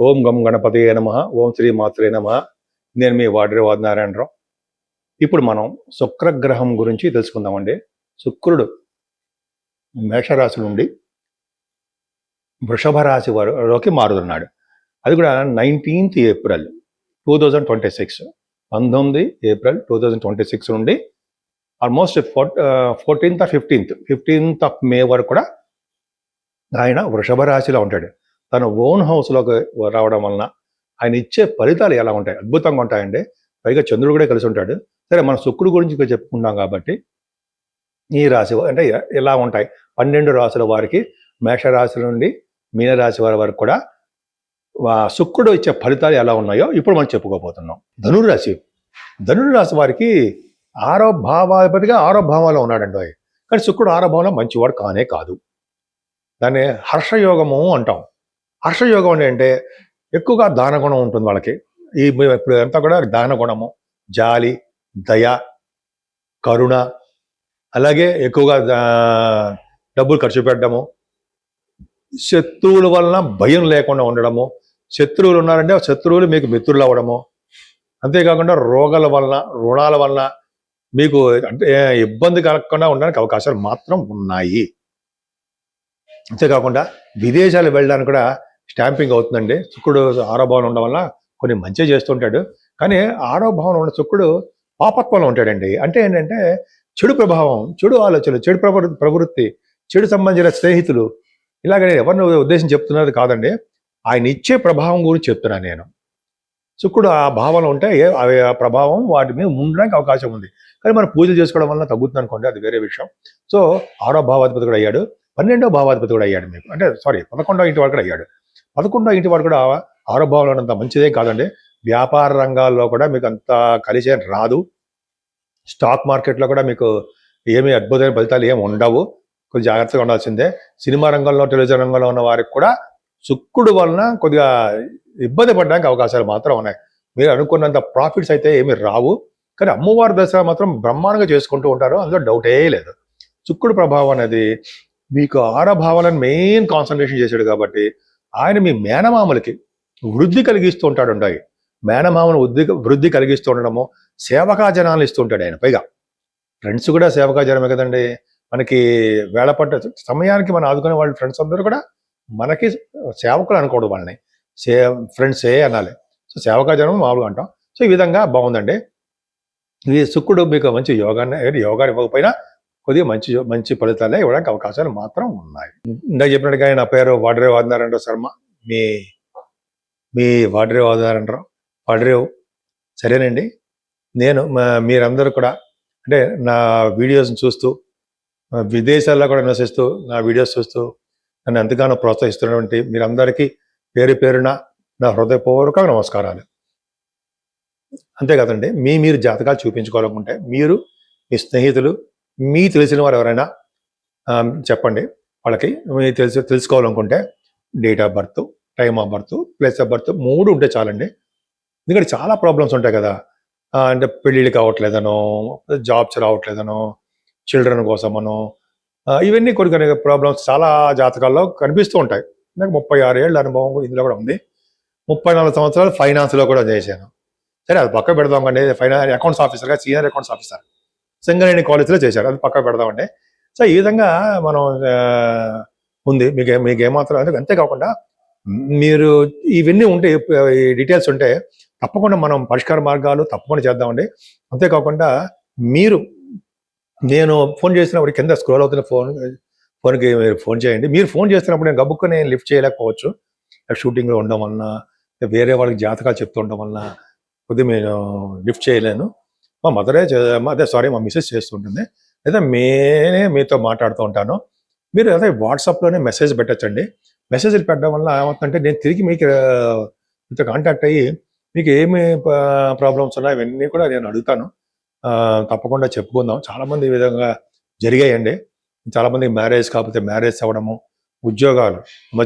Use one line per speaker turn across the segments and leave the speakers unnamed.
ఓం గం గణపతియే నమః. ఓం శ్రీ మాత్రే నమః. నేను మీ వాడ్రే నారాయణరావు. ఇప్పుడు మనం శుక్రగ్రహం గురించి తెలుసుకుందామండి. శుక్రుడు మేషరాశి నుండి వృషభ రాశి వారిలోకి మారుతున్నాడు. అది కూడా 19th ఏప్రిల్ 2026, 19 ఏప్రిల్ 2026 నుండి almost 14th or 15th of మే వరకు కూడా ఆయన వృషభ రాశిలో ఉంటాడు. తన ఓన్ హౌస్లోకి రావడం వలన ఆయన ఇచ్చే ఫలితాలు ఎలా ఉంటాయి? అద్భుతంగా ఉంటాయండి. పైగా చంద్రుడు కూడా కలిసి ఉంటాడు. సరే, మనం శుక్రుడు గురించి చెప్పుకున్నాం కాబట్టి ఈ రాశి అంటే ఎలా ఉంటాయి? 12 రాశుల వారికి, మేషరాశి నుండి మీనరాశి వారి వరకు కూడా శుక్రుడు ఇచ్చే ఫలితాలు ఎలా ఉన్నాయో ఇప్పుడు మనం చెప్పుకోబోతున్నాం. ధనుర్రాశి వారికి 6వ భావాధిపతిగా 6వ భావంలో ఉన్నాడండి. కానీ శుక్రుడు 6వ భావంలో మంచివాడు కానే కాదు. దాన్ని హర్షయోగము అంటాం. హర్షయోగం అంటే ఎక్కువగా దానగుణం ఉంటుంది వాళ్ళకి. ఇప్పుడు అంతా కూడా దానగుణము, జాలి, దయ, కరుణ, అలాగే ఎక్కువగా డబ్బులు ఖర్చు పెట్టడము, శత్రువుల వలన భయం లేకుండా ఉండడము. శత్రువులు ఉన్నారంటే శత్రువులు మీకు మిత్రులు అవ్వడము. అంతేకాకుండా రోగాల వలన, రుణాల వలన మీకు అంటే ఇబ్బంది కలగకుండా ఉండడానికి అవకాశాలు మాత్రం ఉన్నాయి. అంతేకాకుండా విదేశాలు వెళ్ళడానికి కూడా స్టాంపింగ్ అవుతుందండి. శుక్రుడు 6వ భావం ఉండడం వల్ల కొన్ని మంచి చేస్తుంటాడు. కానీ 6వ భావం ఉన్న శుక్రుడు పాపత్వంలో ఉంటాడండి. అంటే ఏంటంటే చెడు ప్రభావం, చెడు ఆలోచనలు, చెడు ప్రవృత్తి, చెడు సంబంధించిన స్నేహితులు, ఇలాగనే ఎవరిని ఉద్దేశం చెప్తున్నది కాదండి. ఆయన ఇచ్చే ప్రభావం గురించి చెప్తున్నాను నేను. శుక్రుడు ఆ భావంలో ఉంటే ఆ ప్రభావం వాటి మీద ఉండడానికి అవకాశం ఉంది. కానీ మనం పూజలు చేసుకోవడం వల్ల తగ్గుతుంది అనుకోండి, అది వేరే విషయం. సో 6వ భావాధిపతి కూడా అయ్యాడు, 12వ భావాధిపతి కూడా అయ్యాడు మీకు. అంటే 11వ ఇంటి వాడు కూడా అయ్యాడు. 11వ ఇంటి వాడు కూడా 6వ భావంలో అంత మంచిదే కాదండి. వ్యాపార రంగాల్లో కూడా మీకు అంత కలిసే రాదు. స్టాక్ మార్కెట్లో కూడా మీకు ఏమి అద్భుతమైన ఫలితాలు ఏమి ఉండవు. కొంచెం జాగ్రత్తగా ఉండాల్సిందే. సినిమా రంగంలో, టెలివిజన్ రంగంలో ఉన్న వారికి కూడా శుక్రుడు వలన కొద్దిగా ఇబ్బంది పడడానికి అవకాశాలు మాత్రం ఉన్నాయి. మీరు అనుకున్నంత ప్రాఫిట్స్ అయితే ఏమి రావు. కానీ అమ్మవారి దశ మాత్రం బ్రహ్మాండంగా చేసుకుంటూ ఉంటారు, అందులో డౌటే లేదు. శుక్రుడు ప్రభావం అనేది మీకు 6వ భావాలను మెయిన్ కాన్సన్ట్రేషన్ చేశాడు కాబట్టి ఆయన మీ మేనమామలకి వృద్ధి కలిగిస్తూ ఉంటాడు. మేనమామను వృద్ధి కలిగిస్తూ ఉండడము, సేవకాజనాలు ఇస్తూ ఉంటాడు ఆయన. పైగా ఫ్రెండ్స్ కూడా సేవకాజనమే కదండి. మనకి వేళపడ్డ సమయానికి మనం ఆదుకునే వాళ్ళ ఫ్రెండ్స్ అందరూ కూడా మనకి సేవకులు అనుకోవడం, వాళ్ళని ఫ్రెండ్సే అనాలి. సో సేవకాజనం మామూలుగా అంటాం. సో ఈ విధంగా బాగుందండి. ఈ శుక్రుడు మీకు మంచి యోగాన్ని ఇవ్వకపోయినా కొద్దిగా మంచి ఫలితాలే ఇవ్వడానికి అవకాశాలు మాత్రం ఉన్నాయి. ఇందాక చెప్పినట్టుగా నా పేరు వాడ్రే నారాయణరావు శర్మ. మీ వాడ్రే నారాయణరావు. సరేనండి. నేను మీరందరూ కూడా అంటే నా వీడియోస్ని చూస్తూ, విదేశాల్లో కూడా నివసిస్తూ నా వీడియోస్ చూస్తూ నన్ను ఎంతగానో ప్రోత్సహిస్తున్నటువంటి మీరందరికీ పేరు పేరున నా హృదయపూర్వక నమస్కారాలు. అంతే కదండి. మీరు జాతకాలు చూపించుకోవాలనుకుంటే మీరు, మీ స్నేహితులు, మీ తెలిసిన వారు ఎవరైనా చెప్పండి. వాళ్ళకి మీరు తెలుసుకోవాలనుకుంటే date of birth, time of birth, place of birth 3 ఉంటే చాలండి. ఎందుకంటే చాలా ప్రాబ్లమ్స్ ఉంటాయి కదా. అంటే పెళ్ళిళ్ళు కావట్లేదనో, జాబ్స్ రావట్లేదనో, చిల్డ్రన్ కోసమనో, ఇవన్నీ కొన్ని ప్రాబ్లమ్స్ చాలా జాతకాల్లో కనిపిస్తూ ఉంటాయి. నాకు 36 ఏళ్ళ అనుభవం ఇందులో కూడా ఉంది. 34 సంవత్సరాలు ఫైనాన్స్లో కూడా చేశాను. సరే, అది పక్క పెడదాం కండి. అకౌంట్స్ ఆఫీసర్గా, సీనియర్ అకౌంట్స్ ఆఫీసర్ సింగరేణి కాలేజీలో చేశారు. అది పక్క పెడదామండి. సో ఈ విధంగా మనం ఉంది. మీకు ఏమాత్రం అంతేకాకుండా మీరు ఇవన్నీ ఉంటే, ఈ డీటెయిల్స్ ఉంటే తప్పకుండా మనం పరిష్కార మార్గాలు తప్పకుండా చేద్దామండి. అంతేకాకుండా నేను ఫోన్ చేసినప్పుడు కింద స్క్రోల్ అవుతున్న ఫోన్కి మీరు ఫోన్ చేయండి. మీరు ఫోన్ చేస్తున్నప్పుడు నేను గబుక్కుని లిఫ్ట్ చేయలేకపోవచ్చు. షూటింగ్లో ఉండడం వలన, వేరే వాళ్ళకి జాతకాలు చెప్తూ ఉండడం వలన కొద్దిగా నేను లిఫ్ట్ చేయలేను. మా మా మిస్సెస్ చేస్తుంటుంది, లేదా మీతో మాట్లాడుతూ ఉంటాను. మీరు అదే వాట్సాప్లోనే మెసేజ్ పెట్టచ్చండి. మెసేజ్లు పెట్టడం వల్ల ఏమవుతుందంటే నేను తిరిగి మీతో కాంటాక్ట్ అయ్యి మీకు ఏమి ప్రాబ్లమ్స్ ఉన్నాయో ఇవన్నీ కూడా నేను అడుగుతాను. తప్పకుండా చెప్పుకుందాం. చాలామంది ఈ విధంగా జరిగాయండి. చాలామందికి మ్యారేజ్ కాకపోతే మ్యారేజ్ అవ్వడము, ఉద్యోగాలు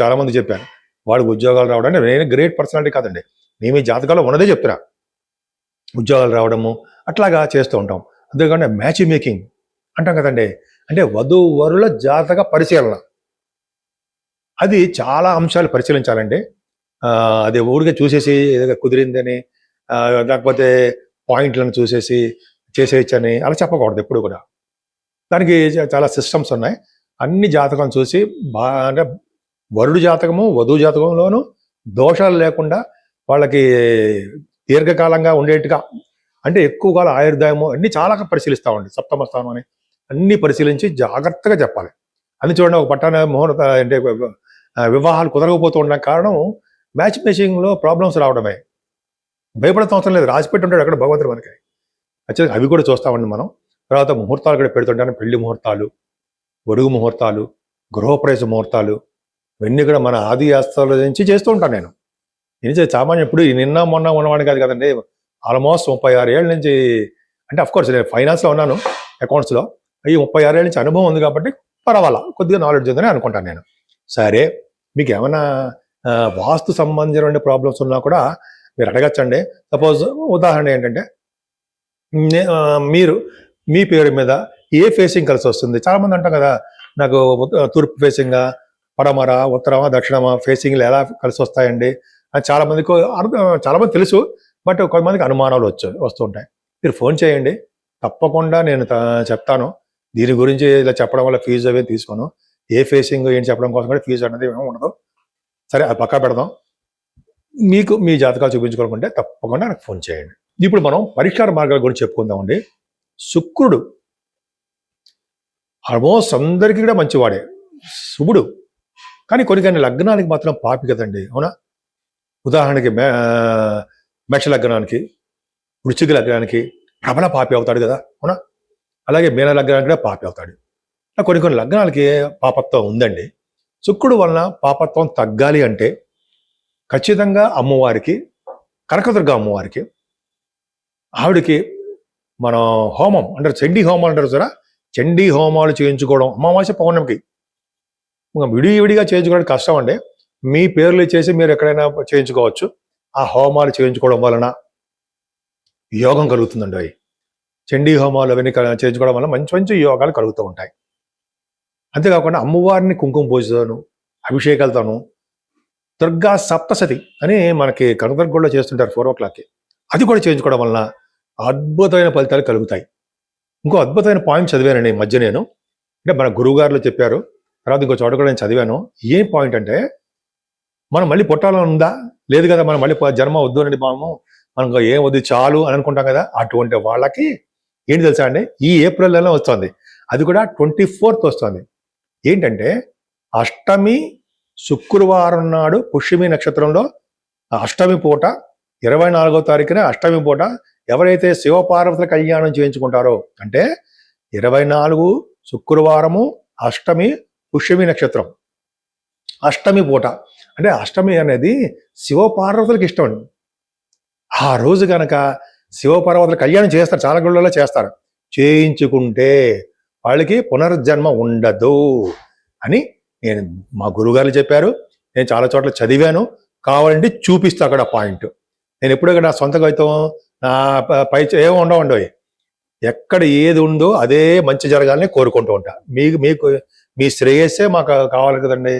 చాలామంది చెప్పాను. వాడికి ఉద్యోగాలు రావడానికి నేను గ్రేట్ పర్సనాలిటీ కాదండి, మీ జాతకాల్లో ఉన్నదే చెప్తున్నా. ఉద్యోగాలు రావడము అట్లాగా చేస్తూ ఉంటాం. అంతేకాకుండా మ్యాచ్ మేకింగ్ అంటాం కదండి. అంటే వధూవరుల జాతక పరిశీలన, అది చాలా అంశాలు పరిశీలించాలండి. అది ఊరికే చూసేసి ఏదో కుదిరిందని లేకపోతే పాయింట్లను చూసేసి చేసేయచ్చని అలా చెప్పకూడదు ఎప్పుడు కూడా. దానికి చాలా సిస్టమ్స్ ఉన్నాయి. అన్ని జాతకం చూసి అంటే వరుడు జాతకము వధువు జాతకంలోనూ దోషాలు లేకుండా వాళ్ళకి దీర్ఘకాలంగా ఉండేట్టుగా, అంటే ఎక్కువ కాలం ఆయుర్దాయము అన్ని చాలా పరిశీలిస్తామండి. సప్తమ స్థానం అని అన్ని పరిశీలించి జాగ్రత్తగా చెప్పాలి. అని చూడండి, ఒక పట్టాన ముహూర్త అంటే వివాహాలు కుదరకపోతూ ఉండడానికి కారణం మ్యాచ్ మేచింగ్లో ప్రాబ్లమ్స్ రావడమే. భయపడతాం అవసరం లేదు, రాసిపెట్టి ఉంటాడు అక్కడ భగవంతుడు మనకి. యాక్చువల్గా అవి కూడా చూస్తామండి మనం. తర్వాత ముహూర్తాలు కూడా పెడుతుంటాను. పెళ్లి ముహూర్తాలు, గొడుగు ముహూర్తాలు, గృహప్రవేశ ముహూర్తాలు, ఇవన్నీ కూడా మన ఆది ఆస్తాల నుంచి చేస్తూ ఉంటాను నేను. ఇది సామాన్యం. ఇప్పుడు నిన్న మొన్న ఉన్నవాడిని కాదు కదండి. ఆల్మోస్ట్ 36 ఏళ్ళ నుంచి, అంటే అఫ్కోర్స్ నేను ఫైనాన్స్లో ఉన్నాను, అకౌంట్స్లో. ఈ 36 ఏళ్ళ నుంచి అనుభవం ఉంది కాబట్టి పర్వాలా, కొద్దిగా నాలెడ్జ్ ఉందని అనుకుంటాను నేను. సరే, మీకు ఏమైనా వాస్తు సంబంధించిన ప్రాబ్లమ్స్ ఉన్నా కూడా మీరు అడగచ్చండి. సపోజ్ ఉదాహరణ ఏంటంటే, మీరు మీ పేరు మీద ఏ ఫేసింగ్ కలిసి వస్తుంది? చాలామంది అంటాం కదా, నాకు తూర్పు ఫేసింగా, పడమర, ఉత్తరమా, దక్షిణమా ఫేసింగ్లు ఎలా కలిసి వస్తాయండి అని చాలామంది తెలుసు. బట్ కొంతమందికి అనుమానాలు వస్తూ ఉంటాయి. మీరు ఫోన్ చేయండి, తప్పకుండా నేను చెప్తాను. దీని గురించి ఇలా చెప్పడం వల్ల ఫీజు అవి తీసుకోను. ఏ ఫేసింగ్ ఏంటి చెప్పడం కోసం కూడా ఫీజు అనేది ఏమీ ఉండదు. సరే, అది పక్కా పెడదాం. మీకు మీ జాతకాలు చూపించుకోవాలనుకుంటే తప్పకుండా నాకు ఫోన్ చేయండి. ఇప్పుడు మనం పరిష్కార మార్గాల గురించి చెప్పుకుందామండి. శుక్రుడు ఆల్మోస్ట్ అందరికీ కూడా మంచివాడే, శుభుడు. కానీ కొన్ని లగ్నానికి మాత్రం పాపి కదండి, అవునా? ఉదాహరణకి మేష లగ్నానికి, వృశ్చిక లగ్నానికి ప్రబల పాపి అవుతాడు కదా, అవునా? అలాగే మీన లగ్నానికి కూడా పాపి అవుతాడు. కొన్ని లగ్నాలకి పాపత్వం ఉందండి. శుక్రుడు వలన పాపత్వం తగ్గాలి అంటే ఖచ్చితంగా అమ్మవారికి, కనకదుర్గ అమ్మవారికి, ఆవిడికి మనం హోమం అంటారు, చండీ హోమాలు అంటారు సరే, చండీ హోమాలు చేయించుకోవడం అమావాస్య పౌర్ణమికి. విడివిడిగా చేయించుకోవడానికి కష్టం అండి. మీ పేర్లు చేసి మీరు ఎక్కడైనా చేయించుకోవచ్చు. ఆ హోమాలు చేయించుకోవడం వలన యోగం కలుగుతుందండి. అవి చండీ హోమాలు అవన్నీ చేయించుకోవడం వల్ల మంచి మంచి యోగాలు కలుగుతూ ఉంటాయి. అంతేకాకుండా అమ్మవారిని కుంకుమ పూజతోను, అభిషేకాలతోను, దుర్గా సప్తసతి అని మనకి కనకదుర్గలో చేస్తుంటారు 4 o'clockకి, అది కూడా చేయించుకోవడం వలన అద్భుతమైన ఫలితాలు కలుగుతాయి. ఇంకో అద్భుతమైన పాయింట్ చదివానండి మధ్య నేను, అంటే మన గురువుగారులు చెప్పారు, తర్వాత ఇంకో చోట కూడా నేను చదివాను. ఏం పాయింట్ అంటే, మనం మళ్ళీ పుట్టాలని ఉందా? లేదు కదా, మనం మళ్ళీ జన్మ వద్దు అండి, మనం ఏం వద్దు చాలు అని అనుకుంటాం కదా. అటువంటి వాళ్ళకి ఏంటి తెలుసా అండి, ఈ ఏప్రిల్ నెలలో వస్తుంది, అది కూడా 24th వస్తుంది. ఏంటంటే అష్టమి శుక్రవారం నాడు పుష్యమి నక్షత్రంలో అష్టమి పూట 24వ తారీఖున అష్టమి పూట ఎవరైతే శివపార్వతుల కళ్యాణం చేయించుకుంటారో, అంటే 24 శుక్రవారము అష్టమి పుష్యమి నక్షత్రం అష్టమి పూట, అంటే అష్టమి అనేది శివపార్వతులకు ఇష్టం అండి. ఆ రోజు కనుక శివపార్వతుల కళ్యాణం చేస్తారు, చాలా గుళ్ళలో చేస్తారు. చేయించుకుంటే వాళ్ళకి పునర్జన్మ ఉండదు అని నేను మా గురువుగారు చెప్పారు. నేను చాలా చోట్ల చదివాను, కావాలంటే చూపిస్తా అక్కడ పాయింట్. నేను ఎప్పుడూ నా సొంత కవిత్వం నా పై ఏమో ఉండవండి, ఎక్కడ ఏది ఉందో అదే మంచి జరగాలని కోరుకుంటూ ఉంటా. మీకు మీ శ్రేయస్సే మాకు కావాలి కదండి.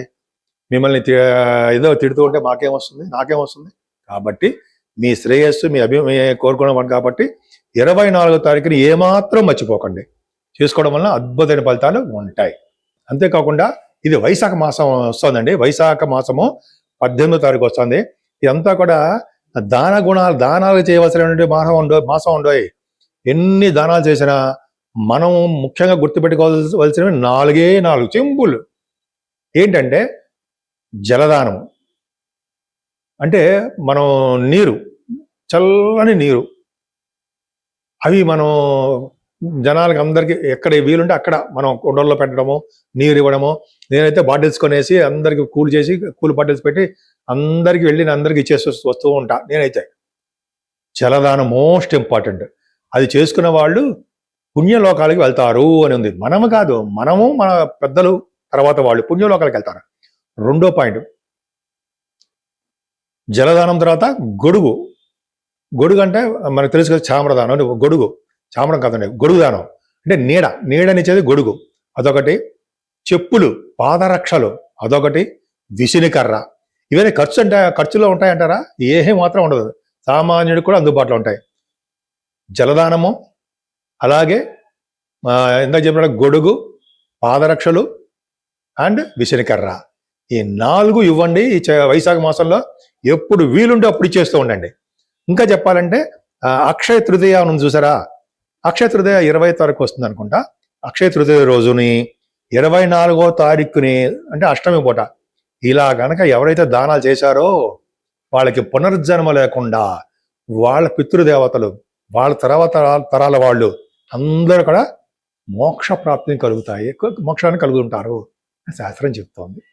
మిమ్మల్ని ఏదో తిడుతూ ఉంటే మాకేమొస్తుంది, నాకేమొస్తుంది? కాబట్టి మీ శ్రేయస్సు మీ కోరుకున్నాం కాబట్టి 24వ తారీఖుని ఏమాత్రం మర్చిపోకండి. చేసుకోవడం వలన అద్భుతమైన ఫలితాలు ఉంటాయి. అంతేకాకుండా ఇది వైశాఖ మాసం వస్తుందండి. వైశాఖ మాసము 18వ తారీఖు వస్తుంది. ఇదంతా కూడా దానాలు చేయవలసినటువంటి మాసం ఉండవు. ఎన్ని దానాలు చేసినా మనం ముఖ్యంగా గుర్తుపెట్టుకోవాల్సినవి 4 చెంబులు. ఏంటంటే జలదానం, అంటే మనం నీరు, చల్లని నీరు, అవి మనం జనాలకి అందరికీ ఎక్కడ వీలుంటే అక్కడ మనం కుండల్లో పెట్టడము, నీరు ఇవ్వడము. నేనైతే బాటిల్స్ కొనేసి అందరికి కూల్ బాటిల్స్ పెట్టి అందరికి వెళ్ళి అందరికి ఇచ్చేసి వస్తూ ఉంటా. నేనైతే జలదానం మోస్ట్ ఇంపార్టెంట్. అది చేసుకున్న వాళ్ళు పుణ్యలోకాలకి వెళ్తారు అని ఉంది. మనము కాదు, మనము మన పెద్దలు తర్వాత వాళ్ళు పుణ్యలోకాలకు వెళ్తారు. 2వ పాయింట్, జలదానం తర్వాత గొడుగు. గొడుగు అంటే మనకు తెలుసు కదా, చామ్రదానం అంటే గొడుగు, చామరం కాదండి, గొడుగుదానం అంటే నీడనిచ్చేది గొడుగు, అదొకటి. చెప్పులు, పాదరక్షలు, అదొకటి. విసినికర్ర, ఇవన్నీ ఖర్చులో ఉంటాయంటారా? ఏమీ మాత్రం ఉండదు. సామాన్యుడికి కూడా అందుబాటులో ఉంటాయి. జలదానము, అలాగే ఇందాక చెప్పిన గొడుగు, పాదరక్షలు అండ్ విసనకర్ర. ఈ 4 ఇవ్వండి. ఈ వైశాఖ మాసంలో ఎప్పుడు వీలుంటే అప్పుడు ఇచ్చేస్తూ ఉండండి. ఇంకా చెప్పాలంటే అక్షయ తృతీయ ఉంది చూసారా? అక్షయ తృతీయ 20 తారీఖు వస్తుంది అనుకుంటా. అక్షయ తృతీయ రోజుని 24వ తారీఖుని అంటే అష్టమి పూట ఇలా గనక ఎవరైతే దానాలు చేశారో వాళ్ళకి పునర్జన్మ లేకుండా వాళ్ళ పితృదేవతలు, వాళ్ళ తర్వాత తరాల వాళ్ళు అందరూ కూడా మోక్ష ప్రాప్తిని కలుగుతాయి, మోక్షాన్ని కలుగుతుంటారు శాస్త్రం చెప్తోంది.